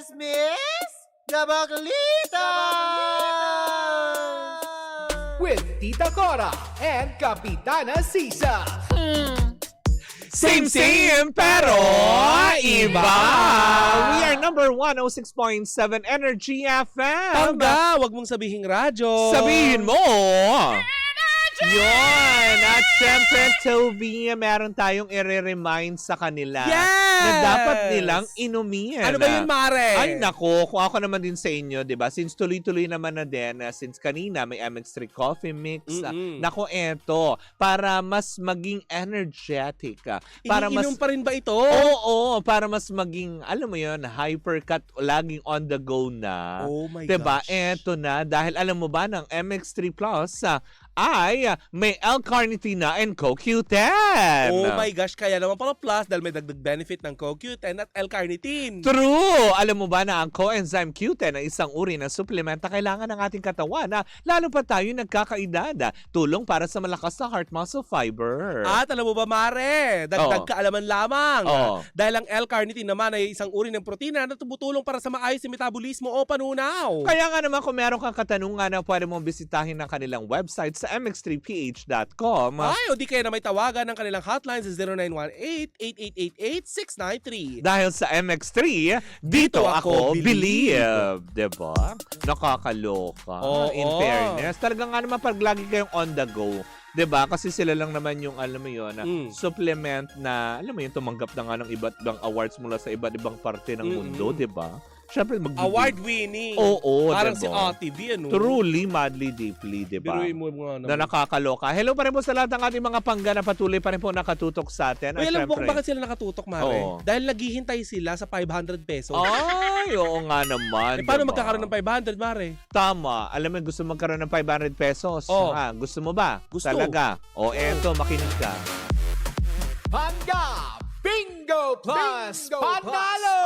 Chismis na Baklita! With Tita Cora and Kapitana Sisa. Same, pero iba. We are number 106.7 Energy FM. Pangga, wag mong sabihing radyo. Sabihin mo. Yun. At syempre, Toby, meron tayong i-remind sa kanila Yes! na dapat nilang inumin. Ano ba yun, Mare? Ay, nako. Kung ako naman din sa inyo, di ba? Since tuloy-tuloy naman na din, since kanina may MX3 Coffee Mix. Nako, eto. Para mas maging energetic. Para Iniinom pa rin ba ito? Oo, para mas maging, alam mo yun, hypercut, laging on the go na. Oh my diba? gosh. Eto na, dahil alam mo ba, ng MX3 Plus ay may L-carnitina and CoQ10. Oh my gosh, kaya naman pala plus dahil may dagdag benefit ng CoQ10 at L-carnitine. True! Alam mo ba na ang coenzyme Q10 ay isang uri ng supplement na kailangan ng ating katawan na lalo pa tayo nagkakaedad. Tulong para sa malakas na heart muscle fiber. At alam mo ba, Mare, dagdag kaalaman lamang. Oo. Dahil ang L-carnitine naman ay isang uri ng protina na tumutulong para sa maayos na metabolismo o panunaw. Kaya nga naman kung meron kang katanungan na pwede mong bisitahin ng kanilang website sa mx3ph.com. Ay, o di kaya na may tawagan ng kanilang hotline sa 0918-8888-693. Dahil sa MX3, dito ako believe. Diba? Nakakaloka. Oo. In fairness. Talagang nga naman pag lagi kayong on the go. 'Di ba? Kasi sila lang naman yung alam mo yun, supplement na alam mo yun, tumanggap na nga ng iba't ibang awards mula sa iba't ibang parte ng mundo, 'di ba? Syempre Award-winning. Oo, parang diba? si Ate B, ano? Truly, madly, deeply, 'di ba? Biruin mo mga Na nakakaloka. Hello pa rin po sa lahat ng ating mga pangga na patuloy pa rin po nakatutok sa atin. Uy, At alam mo kung syempre, bakit sila nakatutok, Mare? Oo. Dahil naghihintay sila sa 500 pesos. ay, oo nga naman. Eh, paano diba? magkakaroon ng 500, Mare? Tama. Alam mo, gusto magkaroon ng 500 pesos. Oh. Gusto mo ba? Gusto. Talaga. O, eto, makinig ka. Pangga Bingo Plus Panalo!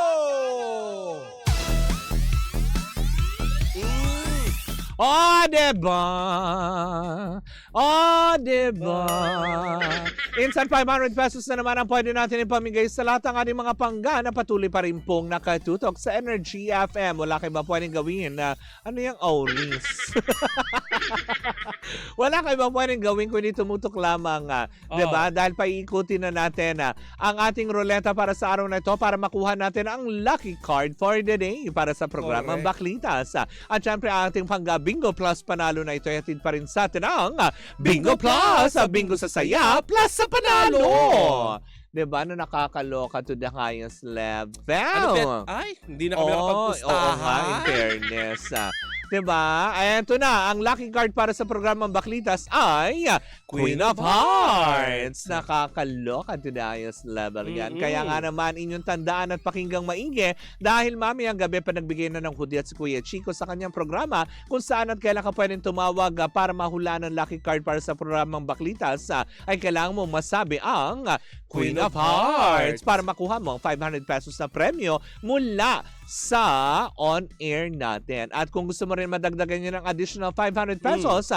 Diba? Diba? Instant 500 pesos na naman ang pwede natin ipamigay sa lahat ng ating mga pangga na patuloy pa rin pong nakatutok sa Energy FM. Wala kayo ba pwedeng gawin na ano yung Onis? Wala kayo ba pwedeng gawin kundi tumutok lamang, diba? Dahil paiikutin na natin ang ating ruleta para sa araw na ito para makuha natin ang lucky card for the day para sa programang Baklitas. At syempre ang ating pangga Bingo Plus panalo na ito ay hatid pa rin sa atin ang Bingo Plus! Bingo sa saya plus sa panalo! Diba na nakakaloka to the highest level? Ano, Bet? Ay, hindi na kami nakapagpustahan. Oo nga, in fairness. Diba? Ito na, ang lucky card para sa programang Baklitas ay Queen of Hearts. Nakakaloka to the highest level yan. Kaya nga naman inyong tandaan at pakinggang maigi dahil mamayang gabi pa nagbigay na ng hudyat si Kuya Chico sa kanyang programa kung saan at kailan ka pwedeng tumawag para mahulaan ng lucky card para sa programang Baklitas ay kailangan mo masabi ang Queen of Hearts para makuha mo ang 500 pesos na premyo mula sa on-air natin. At kung gusto mo rin madagdagan nyo ng additional 500 pesos,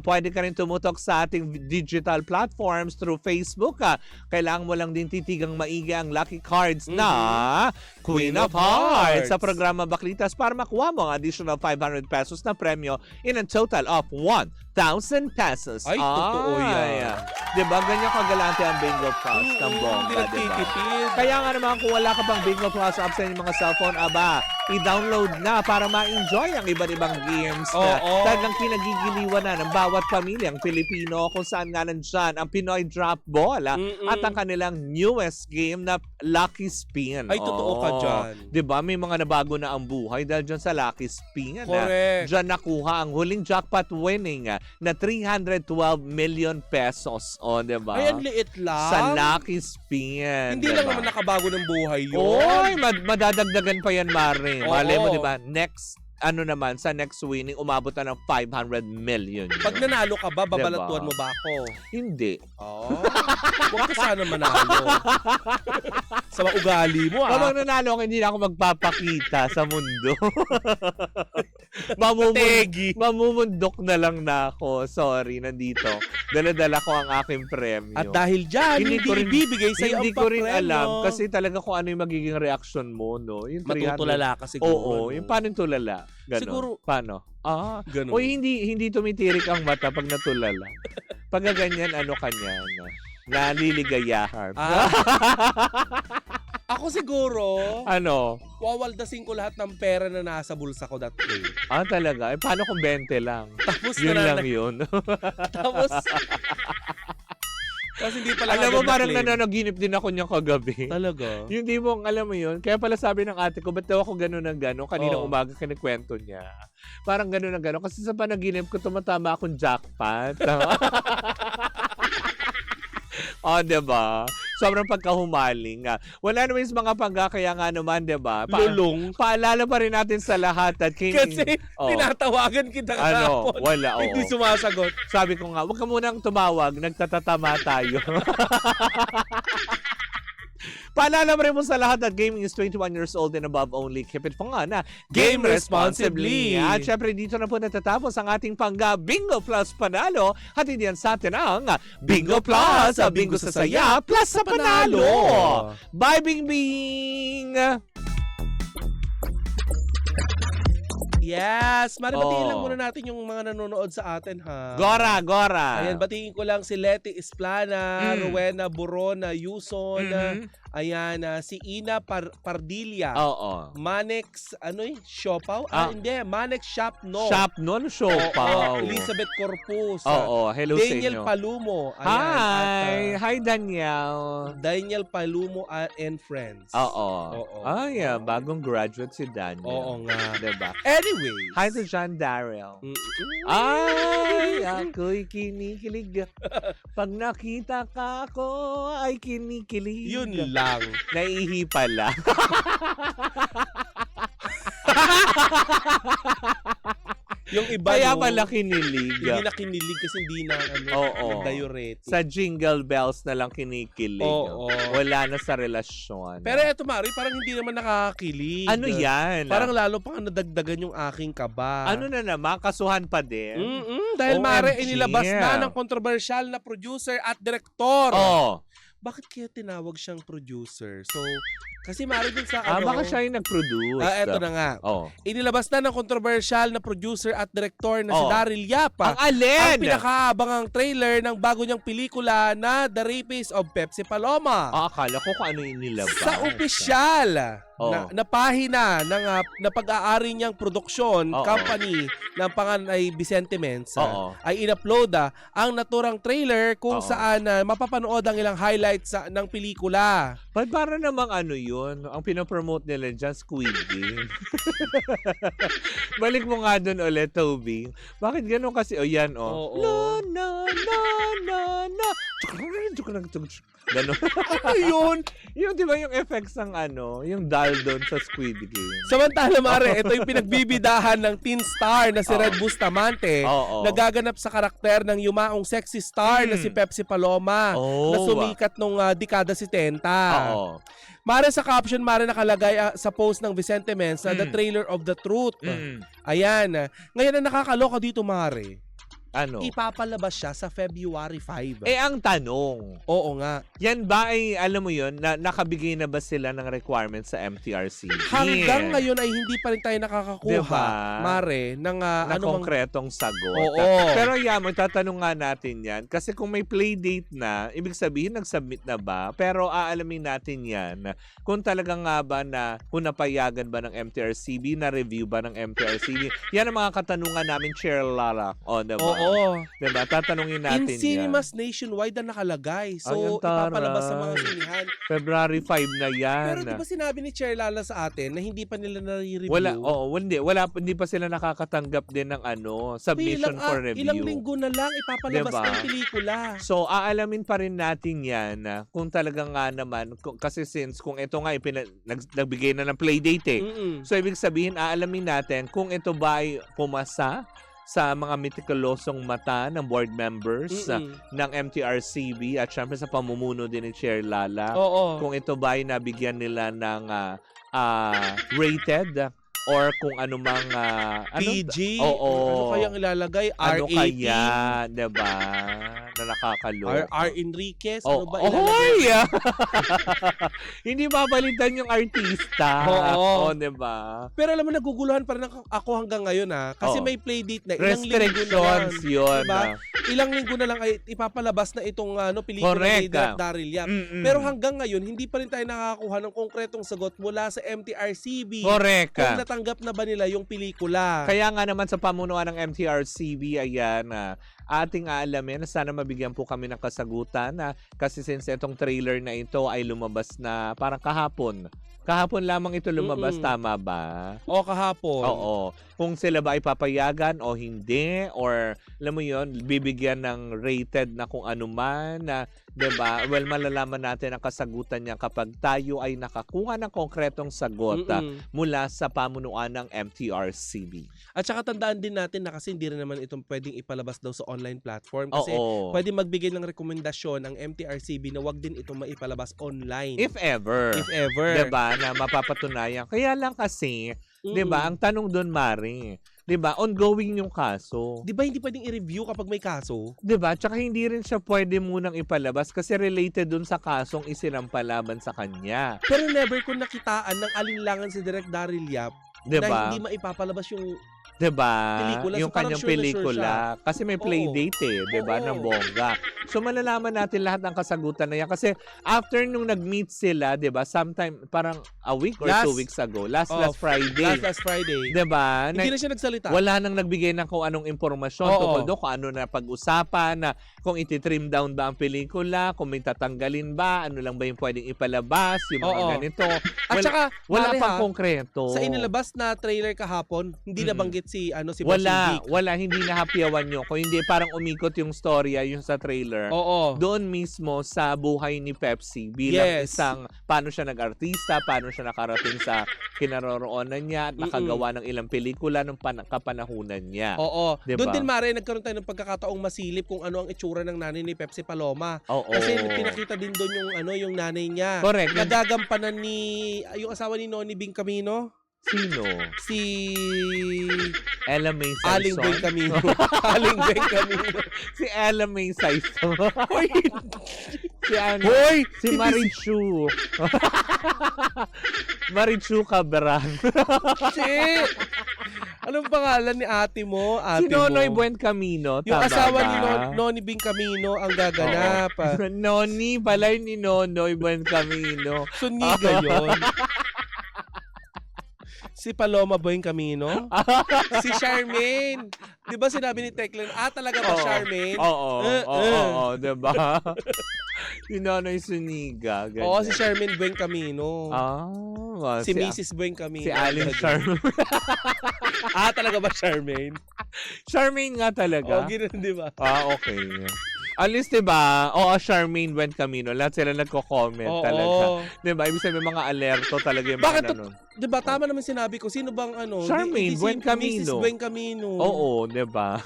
pwede ka rin tumutok sa ating digital platforms through Facebook. Kailangan mo lang din titigang maigi ang lucky cards na Queen of Hearts sa programa Baklitas para makuha mo ang additional 500 pesos na premyo in a total of 1,000 pesos. Ay, totoo yan. Diba? Ganyan kagalante ang Bingo Plus ng bongga, diba? Kaya nga naman kung wala ka pang Bingo Plus app sa inyong mga cellphone, i-download na para ma-enjoy ang iba't ibang games na talagang kinagigiliwan na ng bawat pamilyang Pilipino kung saan nga nandyan ang Pinoy Drop Ball at ang kanilang newest game na Lucky Spin. Ay, totoo ka dyan. Diba? May mga nabago na ang buhay dahil dyan sa Lucky Spin. Correct. Dyan nakuha ang huling jackpot winning na 312 million pesos. Diba? Ay, ang liit lang. Sa Lucky Spin. Hindi lang naman nakabago ng buhay yun. Oy, madadagdagan pa yan, Mare. Oo. Malay mo, di ba? Next, sa next winning, umabot na ng 500 million. Yun. Pag nanalo ka ba, babalatuan mo ba ako? Hindi. Huwag ka sana manalo. Sa ugali mo, Kapag nanalo ako, hindi na ako magpapakita sa mundo. Tegi. Mamumundok na lang na ako. Sorry, nandito. Dala-dala ko ang aking premyo. At dahil dyan, hindi Hindi ko rin- ibibigay sa iyo Hindi ang ko rin papremyo. alam kasi talaga kung ano yung magiging reaction mo, no? Yung 300. Matutulala ka siguro. Oo, no? yung paano yung tulala? Ganon. Siguro, Paano? ganun. O hindi tumitirik ang mata pag natulala. Pag ganyan, ano kanya, naliligayahan. Ako siguro, Ano? wawaldasin ko lahat ng pera na nasa bulsa ko that day. Talaga? Paano kung 20 lang? Tapos Yun lang yun. Tapos, kasi hindi pala Alam mo, agad parang na-claim. nananaginip din ako niya kagabi. Talaga? Yung di mo, alam mo yun, kaya pala sabi ng ate ko, ba't daw ako gano'n ng gano'n? Kaninang Oo. umaga kinikwento niya. Parang gano'n ng gano'n. Kasi sa panaginip ko, tumatama akong jackpot. Diba? Sobrang pagkahumaling. Wala naman yung mga kaya nga naman, diba? Lulong. Paalala pa rin natin sa lahat at Kasi tinatawagan kita kahapon. Wala, oo. Hindi sumasagot. Sabi ko nga, huwag ka munang tumawag, nagtatatama tayo. Paalala mo rin mo sa lahat at gaming is 21 years old and above only. Keep it po nga na Game responsibly. At syempre dito na po natatapos ang ating Bingo Plus Panalo. Hatid yan sa atin ang Bingo Plus, Bingo sa saya, plus sa panalo. Bye, Bing Bing! Yes! Batiin lang Oo. muna natin yung mga nanonood sa atin, ha? Gora! Ayan, batiin ko lang si Leti Isplana, Mm. Rowena Burona, Yuson, Mhm. ayan, si Ina Pardilla, Oo. Manex, Siopaw? Hindi, Manex Shopno. Shop nun, show Oo, pa. Elizabeth Corpus. Oo, hello sa Daniel inyo. Palumo. Ayan, Hi! at, Hi, Daniel. Daniel Palumo and Friends. Oo. Oo. Bagong graduate si Daniel. Oo nga. Diba? Anyway. Hi to John Darrell. Ay, ako'y kinikilig. Pag nakita ka ako, ay kinikilig. Yun lang. Naihi pala. Yung iba Kaya no, pala kinilig. hindi na kinilig kasi hindi na Oo. diuretic. Sa jingle bells na lang kinikilig. Oo. Wala na sa relasyon. Pero eto Mari, parang hindi naman nakakakilig. ano yan? Parang lalo pang nadagdagan yung aking kaba. Ano na naman? Kasuhan pa din? Dahil Mare, OMG. inilabas na ng kontrobersyal na producer at direktor. Oh. Bakit kaya tinawag siyang producer? So, kasi Mare dun sa Baka siya yung nag-produce. eto na nga. Oh. Inilabas na ng kontrobersyal na producer at direktor na si Oh. Daryl Yapa. Ang alin! Ang pinakaabangang trailer ng bago niyang pelikula na The Rapist of Pepsi Paloma. Akala ko kung ano yung nilabas. Sa opisyal na pahina ng na pag-aari niyang produksyon Oo. company ng pangalan ay Vicente Mensa Oo. ay in-upload ang naturang trailer kung Oo. saan mapapanood ang ilang highlights ng pelikula. Ba't para namang ano yun? Ang pinopromote nila dyan, Squid Game. Balik mo nga dun ulit, Toby. Bakit ganun kasi? Yan, Oo. No, no, no, no, no. Ganun. Ano yun? Yung, di ba yung effects ng yung dial doon sa Squid Game? Samantala, Mare, ito yung pinagbibidahan ng teen star na si Red Bustamante Oo. nagaganap sa karakter ng yumaong sexy star na si Pepsi Paloma Oh. na sumikat nung dekada 70. Oo. Mare, sa caption, Mare, nakalagay sa post ng Vicente Mensa, The Mm. Trailer of the Truth. Mm. Ayan. Ngayon, ang nakakaloka dito, Mare, Ano? ipapalabas siya sa February 5. Ang tanong, Oo nga. yan ba ay, alam mo yun, nakabigay na ba sila ng requirements sa MTRC? Hanggang ngayon ay hindi pa rin tayo nakakakuha, Diba? Mare, ng na anumang... konkretong sagot. Oo. Pero magtatanong nga natin yan. Kasi kung may play date na, ibig sabihin nag-submit na ba? Pero aalamin natin yan kung talagang nga ba na kung napayagan ba ng MTRCB, na-review ba ng MTRCB. Yan ang mga katanungan namin, Chair Lara. Diba? Oo. Diba? Tatanungin In natin cinemas nationwide na nakalagay. So, Ay, ang taray. ipapalabas sa mga sinihan. yan. February 5 na yan. Pero di ba sinabi ni Chair Lala sa atin na hindi pa nila na-review? Hindi pa sila nakakatanggap din ng submission for review. Ilang linggo na lang ipapalabas Diba? ng pelikula. So, aalamin pa rin natin yan kung talagang nga naman, kasi since kung ito nga nagbigay na ng playdate So, ibig sabihin, aalamin natin kung ito ba ay pumasa sa mga meticulosong mata ng board members ng MTRCB at syempre sa pamumuno din ni Chair Lala. Oo. Kung ito ba ay nabigyan nila ng rated or kung ano mang PG? Oo. Ano kayang ilalagay? Ano R18? kaya, 'di ba? Na nakakaloka. R. Enriquez? Oh, Ano ba oy! ilalagay? Hindi babalitan yung artista. Oo. 'di ba? Pero alam mo, naguguluhan pa rin ako hanggang ngayon kasi Oo. may playdate na. Ilang linggo na Restrictions yan. yun. Diba? Ilang linggo na lang ay ipapalabas na itong pelikula Correct, ni Daryl Yap. Mm-mm. Pero hanggang ngayon, hindi pa rin tayo nakakakuha ng konkretong sagot mula sa MTRCB. Correct. Kung natanggap na ba nila yung pelikula. Kaya nga naman sa pamunuan ng MTRCB, ayan, ating aalamin, sana mabigyan po kami ng kasagutan kasi since itong trailer na ito ay lumabas na parang kahapon. Kahapon lamang ito lumabas, tama ba? O kahapon. Oo. Kung sila ba ay papayagan o hindi, or alam mo yon, bibigyan ng rated na kung ano man, na, 'di ba? Well, malalaman natin ang kasagutan niya kapag tayo ay nakakuha ng konkretong sagot mula sa pamunuan ng MTRCB. At saka tandaan din natin na kasi hindi rin naman itong pwedeng ipalabas daw sa online platform kasi Oo. pwede magbigay ng rekomendasyon ang MTRCB na wag din itong maipalabas online. If ever. If ever. 'Di ba, na mapapatunayan. Kaya lang kasi, 'di ba, ang tanong doon, Mari, 'di ba, ongoing yung kaso. Di ba hindi pwedeng i-review kapag may kaso? 'Di ba? Tsaka hindi rin siya pwede munang ipalabas kasi related dun sa kasong isinampalaban sa kanya. Pero never ko nakitaan ng alinlangan si Direk Daryl Yap 'Di na ba? hindi maipapalabas yung 'Di ba? Pelikula. Yung So, parang kanyang sure na sure pelikula. Kasi may playdate 'di ba, Oo. ng bongga. So malalaman natin lahat ng kasagutan na yan. Kasi after nung nag-meet sila, 'di ba, sometime parang a week or 2 weeks ago, last Friday. Last Friday. 'Di ba? Hindi na siya nagsalita. Wala nang nagbigay ng kung anong impormasyon Oo. tungkol doon, kung ano na pag-usapan, na kung iti-trim down ba ang pelikula, kung may tatanggalin ba, ano lang ba yung pwedeng ipalabas, yung mga Oo. ganito. At saka, Wala Mare, pang ha, konkreto. sa inilabas na trailer kahapon, hindi nabanggit si si Wala, Boss wala, hindi nahapyawan nyo. Kung hindi, parang umikot yung storya, yung sa trailer. Oo. Doon mismo sa buhay ni Pepsi bilang Yes. isang, paano siya nag-artista, paano siya nakarating sa kinaroroonan niya, at nakagawa ng ilang pelikula ng kapanahunan niya. Oo. Diba? Doon din, Mare, nagkaroon tayo ng pagkakataong masilip kung ano ang itsura ng nanay ni Pepsi Paloma. Oo. Kasi pinakita din doon yung nanay niya. Correct. Nagagampanan yung asawa ni Noni Bing Camino. Sino? Si Ella May Saison? Aling Bing Camino. Aling Bing Camino. Si Ella May Saison. Hoy! Si ano? Hoy! Si Marichu. Marichu Cabran. Shit! Anong pangalan ni ate mo? Si Nonoy Buen Camino. Yung tama asawa ba? ni Noni Bing Camino ang gaganap. Noni, balay ni Nonoy Buen Camino. Suniga yun. Si Paloma Boyeng Camino? Si Charmaine. Di ba sinabi ni Teklan, talaga ba Charmaine? Oo, diba? Si Nonoy Suniga. Ganyan. Oo, si Charmaine Boyeng Camino. Si Mrs. Boyeng Camino. Si Aling Charmaine. Talaga ba Charmaine? Charmaine nga talaga. Ganoon, di ba? Okay. At least, diba, Charmaine Buen Camino, lahat sila nagko-comment talaga. Diba? Ibig sabihin, mga alerto talaga yung Bakit mga nanon. Di ba, tama naman sinabi ko, sino bang Charmaine Buen Camino. Mrs. Buen Camino. Oo, diba?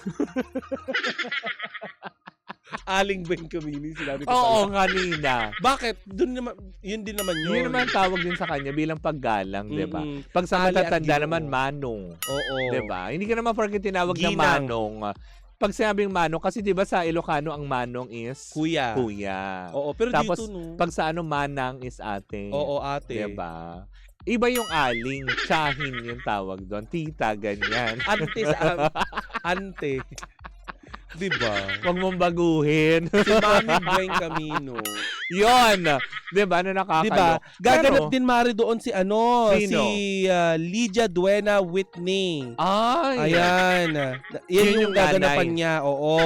Aling Buen Camino, sinabi ko Oo, pala. kanina. Bakit? Doon naman, yun din naman yun. Yun naman tawag din sa kanya bilang paggalang, diba? Pag sa Ali at matatanda Ginoo. naman, Manong. Oo. Diba? Hindi ka naman porket tinawag na Ginang. Manong. Pag sinabing Manong, kasi diba sa Ilocano, ang Manong is Kuya. kuya. Oo, pero Tapos, dito, no? pag sa Manang is ate. Oo, ate. Diba? Iba yung aling, tsahin yung tawag doon. Tita, ganyan. Ante sa ante. Diba? Huwag mong baguhin. Si Mami Buen Camino. Yon. Diba? Na nakakalo. Diba? Gaganap Pero, din, Mari, doon si Sino? si Lydia Duena Whitney. Ay. Ayan. Yan Yun yung yung gaganapan nanay. niya. Oo.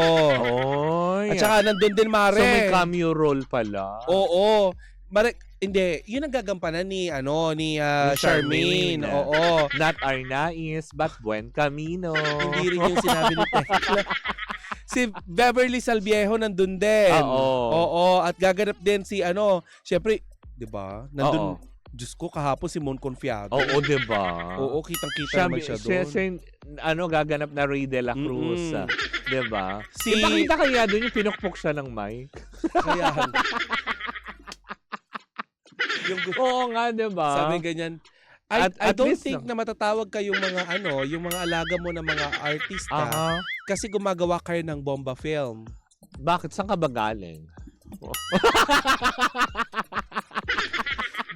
Oy. At saka nandun din, Mare. So may cameo role pala. Oo. Mare, hindi, yun ang gagampanan ni Charmaine. Charmaine. Oo. Not Arnaiz, but Buen Camino. Hindi rin yung sinabi ni Tekla. Si Beverly Salviejo nandun din. Oo. At gaganap din si syempre, 'di ba? Nandun. Diyos ko, kahapon si Mon Confiado. Oo, diba? Oo, kitang-kita naman siya doon. Gaganap na Ray de la Cruz. Diba? Si Ipakita kaya doon yung pinukpok siya ng mic. Kaya yung Oo nga, diba? sabi ganyan, I don't least think na matatawag kayong mga yung mga alaga mo na mga artista Aha. kasi gumagawa kayo ng bomba film. Bakit? Saan ka ba galing?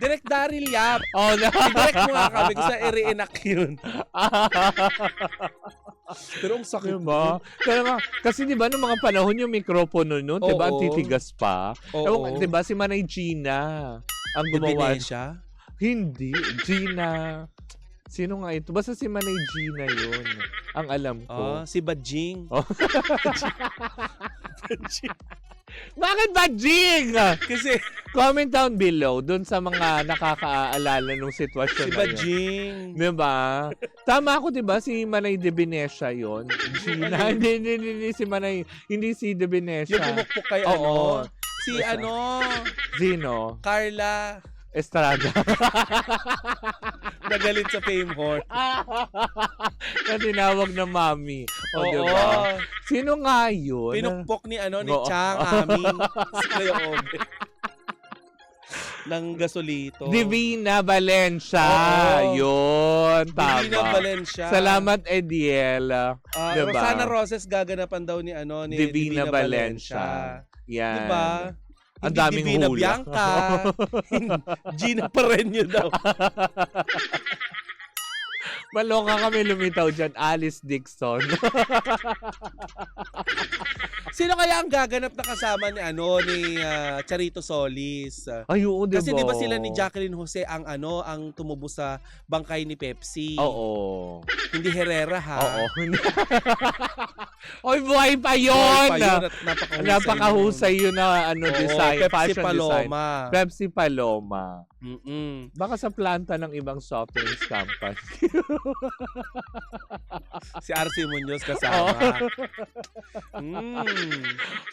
Direct Daryl Yap. Oh, no. I-direct mo nga kami kasi i-reenact yun. Pero ang sakit Diba? Pero nga, kasi diba nung mga panahon yung mikropono nun, diba ang Oo. titigas pa? Oo. Ewan, diba si Manay Gina ang gumawa. siya. Hindi, Gina. Sino nga ito? Basta si Manay Gina yun. Ang alam ko. Si Badjing. Oh. Bakit ba, Jing? Kasi Comment down below dun sa mga nakakaalala nung sitwasyon si na yun. Badjing. Diba? Tama ako, diba? Si Manay de Venecia yun. Gina. Hindi si Manay, hindi si de Venecia. Yung pumukpok kay Oo. Si Zino Carla Estrada. nagalit sa Fame Horn. Na tinawag na mami. O, Oo. diba? Sino nga yun? Pinukpok ni ni Oo. Chang Aming si Kuya Obe. Ng gasolito. Divina Valencia. Oo. Yun. Tama. Divina Valencia. Salamat, Ediel. Diba? Rosana Roses gaganapan daw ni ni Divina Valencia. Yan. Diba? Ang Hindi daming Divina hula. Bianca. Gina Pareño daw. Maloka kami lumitaw dyan. Alice Dixon. Sino kaya ang gaganap na kasama ni Charito Solis? Ay, oo, diba? Kasi 'di ba sila ni Jacqueline Jose ang ang tumubo sa bangkay ni Pepsi? Oo. Hindi Herrera ha. Oo. Oy, buhay pa yun! Buhay pa yun at Napakahusay yun na design, Pepsi fashion design. Paloma. Pepsi Paloma. Mm-mm. Baka sa planta ng ibang soft drinks company. Si RC Muñoz kasama.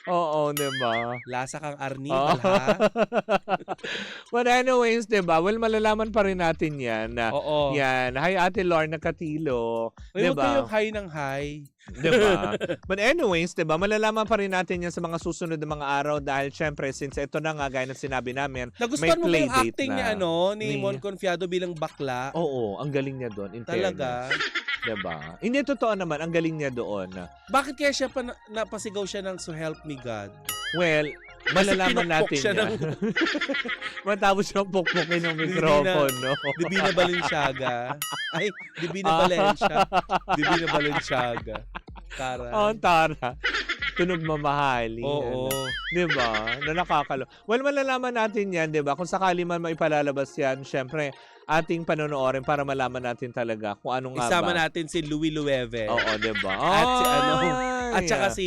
Oo, diba? Lasa kang Arnibal ha. But anyways, diba? Well, malalaman pa rin natin yan. Oo. Yan. Hi, Ate Lorna Catilo. Huwag Diba? kayong high ng high. Diba? But anyways, diba? Malalaman pa rin natin yan sa mga susunod na mga araw dahil syempre, since ito na nga, gaya ng sinabi namin, Nagustuhan mo ba yung playdate acting na. ni Mon Confiado bilang bakla? Oo, ang galing niya doon. In Talaga? fairness. Diba? Hindi, totoo naman. Ang galing niya doon. Bakit kaya siya napasigaw siya ng So Help Me God? Well, malalaman pinukpok natin siya yan. Matapos siyang pukpukin ng mikropono. Divina Balenciaga. Ay, Divina Valencia. Divina Balenciaga. Tara. Oh, Tara. Tunog mamahali. Oo. Diba? Na nakakalo. Well, malalaman natin yan, diba? Kung sakali man maipalalabas yan, syempre, ating panonoorin para malaman natin talaga kung ano nga Isama ba. natin si Louie Lueve. Oo, diba? At si Ay! At saka si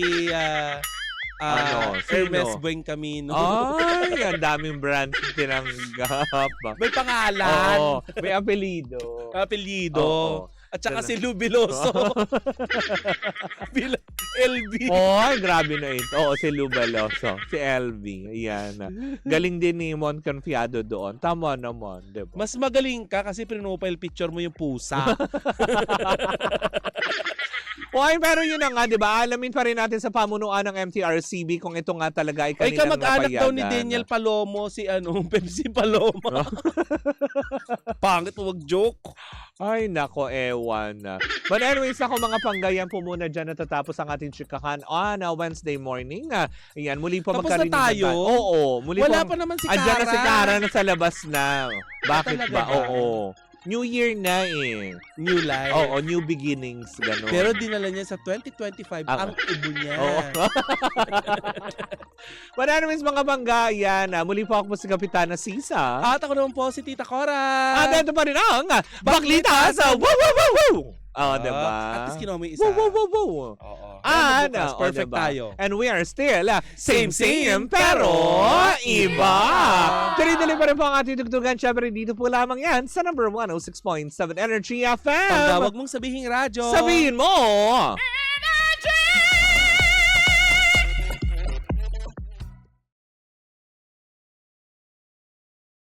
Sino? Hermes Bueng Camino. Ay, ang daming brands tinanggap. May pangalan. Oo, may apelido. Apelyido. Oo. At saka si Lou Biloso. LB. Ay, grabe na ito. Oo, si Lou Baloso. Si LB. Ayan. Galing din ni Mon Confiado doon. Tama naman, diba? Mas magaling ka kasi pinopile picture mo yung pusa. Oy, pero yun na nga, di ba? Alamin pa rin natin sa pamunuan ng MTRCB kung ito nga talaga ay Ay, kanilang kamag-anak daw ni napayagan. Daniel Palomo si Pepsi Paloma. Pangit, wag joke. Ay, nako, ewan. But anyways, ako mga panggayan po muna dyan natatapos ang ating chikahan on Wednesday morning. Ayan, muli po Tapos na magkarinig tayo? Oo, muli Wala po. pa naman si Kara. Andyan na si Kara na sa labas na. Bakit Talaga ba? ba? Oo. New Year na eh. New life. Oo, new beginnings, gano'n. Pero dinala niya sa 2025 ang ubo niya. Oo. But anyways, mga bangga, yan. Muli po ako po si Kapitana Sisa. At ako naman po si Tita Cora. At ito pa rin ang Baklita sa Woo Woo Woo Woo! Oh, diba? At least kinuha mo yung isa. Woo Woo Woo Woo! Oo. And, Perfect diba? tayo. And we are still Same, pero iba. Tuloy-tuloy pa rin po ang ating tugtugan. Siyempre, dito po lamang yan sa number 106.7 Energy FM. Pag wag mong sabihin radyo. Sabihin mo! Energy!